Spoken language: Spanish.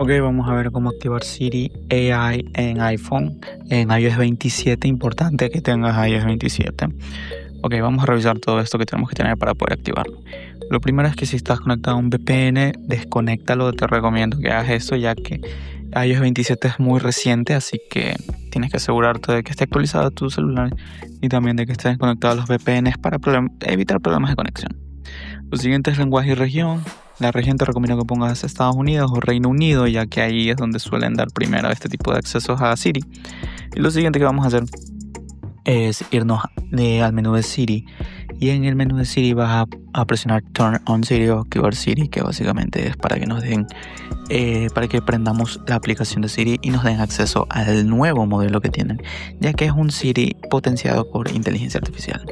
Ok, vamos a ver cómo activar Siri AI en iPhone, en iOS 27, importante que tengas iOS 27. Ok, vamos a revisar todo esto que tenemos que tener para poder activarlo. Lo primero es que si estás conectado a un VPN, desconéctalo, te recomiendo que hagas eso ya que iOS 27 es muy reciente, así que tienes que asegurarte de que esté actualizado tu celular y también de que estés conectado a los VPNs para evitar problemas de conexión. Lo siguiente es lenguaje y región. La región te recomiendo que pongas Estados Unidos o Reino Unido, ya que ahí es donde suelen dar primero este tipo de accesos a Siri. Y lo siguiente que vamos a hacer es irnos al menú de Siri. Y en el menú de Siri vas a presionar Turn on Siri o activar Siri, que básicamente es para que nos den, para que prendamos la aplicación de Siri y nos den acceso al nuevo modelo que tienen, ya que es un Siri potenciado por inteligencia artificial.